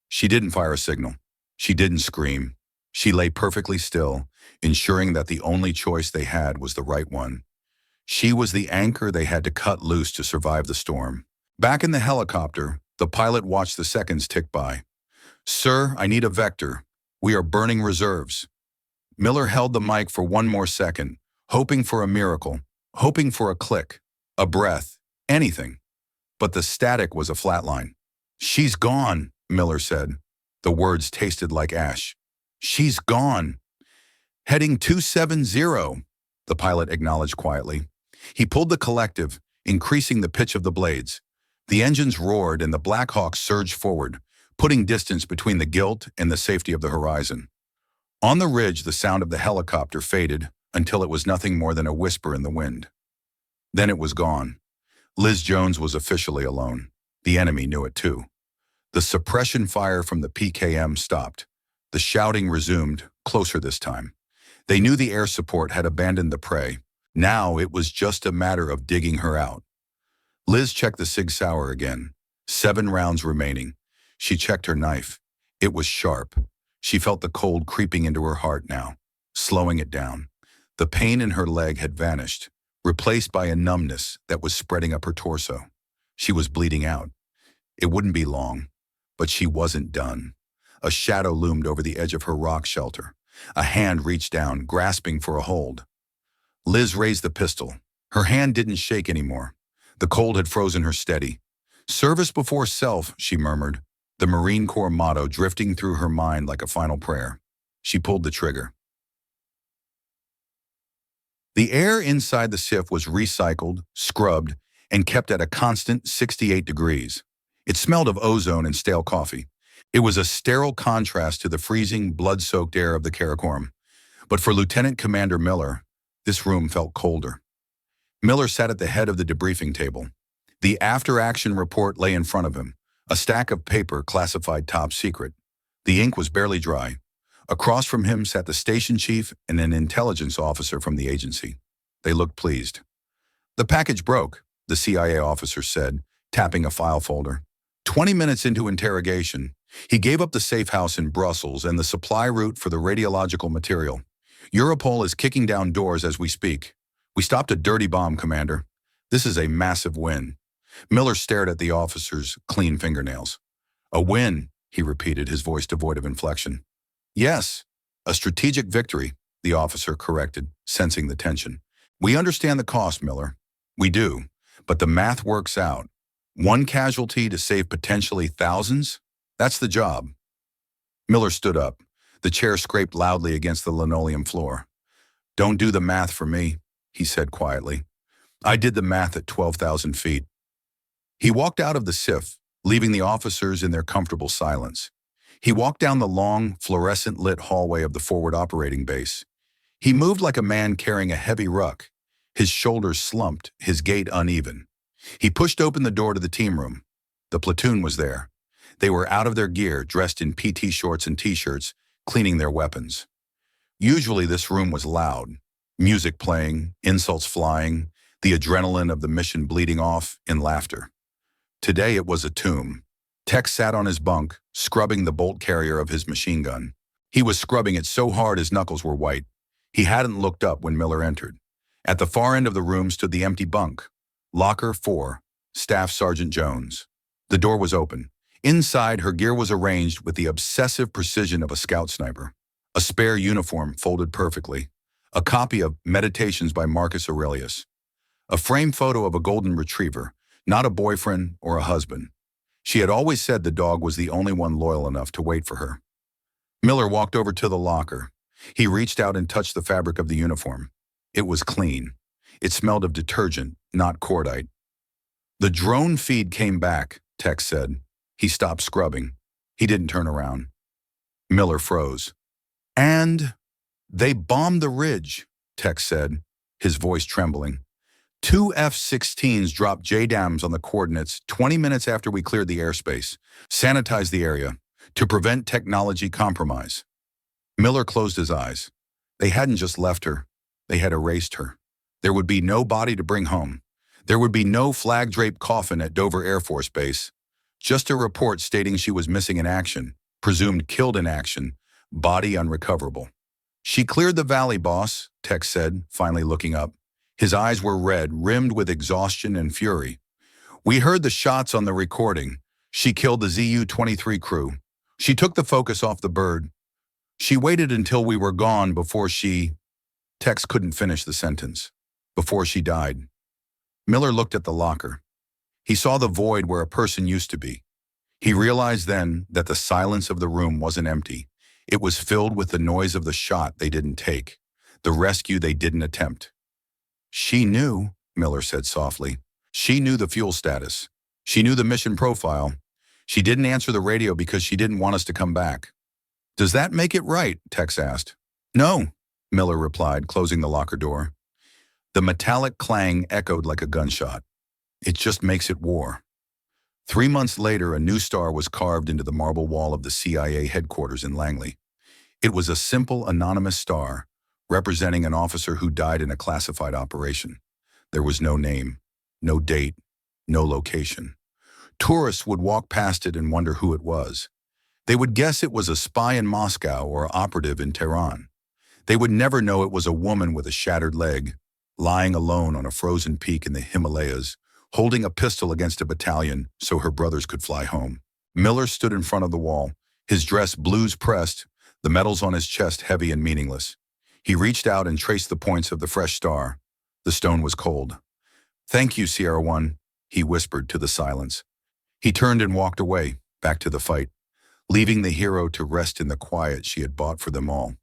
She didn't fire a signal. She didn't scream. She lay perfectly still, ensuring that the only choice they had was the right one. She was the anchor they had to cut loose to survive the storm. Back in the helicopter, the pilot watched the seconds tick by. Sir, I need a vector. We are burning reserves. Miller held the mic for one more second, hoping for a miracle, hoping for a click, a breath, anything. But the static was a flatline. She's gone, Miller said. The words tasted like ash. She's gone. Heading 270, the pilot acknowledged quietly. He pulled the collective, increasing the pitch of the blades. The engines roared and the Black Hawk surged forward, putting distance between the gilt and the safety of the horizon. On the ridge, the sound of the helicopter faded until it was nothing more than a whisper in the wind. Then it was gone. Liz Jones was officially alone. The enemy knew it too. The suppression fire from the PKM stopped. The shouting resumed, closer this time. They knew the air support had abandoned the prey. Now it was just a matter of digging her out. Liz checked the Sig Sauer again. 7 rounds remaining. She checked her knife. It was sharp. She felt the cold creeping into her heart now, slowing it down. The pain in her leg had vanished, replaced by a numbness that was spreading up her torso. She was bleeding out. It wouldn't be long, but she wasn't done. A shadow loomed over the edge of her rock shelter. A hand reached down, grasping for a hold. Liz raised the pistol. Her hand didn't shake anymore. The cold had frozen her steady. Service before self, she murmured, the Marine Corps motto drifting through her mind like a final prayer. She pulled the trigger. The air inside the SIF was recycled, scrubbed, and kept at a constant 68 degrees. It smelled of ozone and stale coffee. It was a sterile contrast to the freezing, blood-soaked air of the Karakoram. But for Lieutenant Commander Miller, this room felt colder. Miller sat at the head of the debriefing table. The after-action report lay in front of him, a stack of paper classified top secret. The ink was barely dry. Across from him sat the station chief and an intelligence officer from the agency. They looked pleased. "The package broke," the CIA officer said, tapping a file folder. 20 minutes into interrogation, he gave up the safe house in Brussels and the supply route for the radiological material. "Europol is kicking down doors as we speak. We stopped a dirty bomb, Commander. This is a massive win." Miller stared at the officer's clean fingernails. "A win," he repeated, his voice devoid of inflection. "Yes, a strategic victory," the officer corrected, sensing the tension. "We understand the cost, Miller. We do, but the math works out. One casualty to save potentially thousands? That's the job." Miller stood up. The chair scraped loudly against the linoleum floor. "Don't do the math for me," he said quietly. "I did the math at 12,000 feet. He walked out of the SIF, leaving the officers in their comfortable silence. He walked down the long, fluorescent-lit hallway of the forward operating base. He moved like a man carrying a heavy ruck, his shoulders slumped, his gait uneven. He pushed open the door to the team room. The platoon was there. They were out of their gear, dressed in PT shorts and T-shirts, cleaning their weapons. Usually this room was loud, music playing, insults flying, the adrenaline of the mission bleeding off in laughter. Today it was a tomb. Tex sat on his bunk, scrubbing the bolt carrier of his machine gun. He was scrubbing it so hard his knuckles were white. He hadn't looked up when Miller entered. At the far end of the room stood the empty bunk. Locker 4, Staff Sergeant Jones. The door was open. Inside, her gear was arranged with the obsessive precision of a scout sniper. A spare uniform folded perfectly. A copy of Meditations by Marcus Aurelius. A framed photo of a golden retriever, not a boyfriend or a husband. She had always said the dog was the only one loyal enough to wait for her. Miller walked over to the locker. He reached out and touched the fabric of the uniform. It was clean. It smelled of detergent, not cordite. "The drone feed came back," Tex said. He stopped scrubbing. He didn't turn around. Miller froze. "And they bombed the ridge," Tex said, his voice trembling. "Two F-16s dropped JDAMs on the coordinates 20 minutes after we cleared the airspace, sanitized the area, to prevent technology compromise." Miller closed his eyes. They hadn't just left her. They had erased her. There would be no body to bring home. There would be no flag-draped coffin at Dover Air Force Base. Just a report stating she was missing in action, presumed killed in action, body unrecoverable. "She cleared the valley, boss," Tex said, finally looking up. His eyes were red, rimmed with exhaustion and fury. "We heard the shots on the recording. She killed the ZU-23 crew. She took the focus off the bird. She waited until we were gone before she—" Tex couldn't finish the sentence. "Before she died." Miller looked at the locker. He saw the void where a person used to be. He realized then that the silence of the room wasn't empty. It was filled with the noise of the shot they didn't take, the rescue they didn't attempt. "She knew," Miller said softly. "She knew the fuel status. She knew the mission profile. She didn't answer the radio because she didn't want us to come back." "Does that make it right?" Tex asked. "No," Miller replied, closing the locker door. The metallic clang echoed like a gunshot. "It just makes it war." 3 months later, a new star was carved into the marble wall of the CIA headquarters in Langley. It was a simple, anonymous star, representing an officer who died in a classified operation. There was no name, no date, no location. Tourists would walk past it and wonder who it was. They would guess it was a spy in Moscow or an operative in Tehran. They would never know it was a woman with a shattered leg, lying alone on a frozen peak in the Himalayas, holding a pistol against a battalion so her brothers could fly home. Miller stood in front of the wall, his dress blues pressed, the medals on his chest heavy and meaningless. He reached out and traced the points of the fresh star. The stone was cold. "Thank you, Sierra One," he whispered to the silence. He turned and walked away, back to the fight, leaving the hero to rest in the quiet she had bought for them all.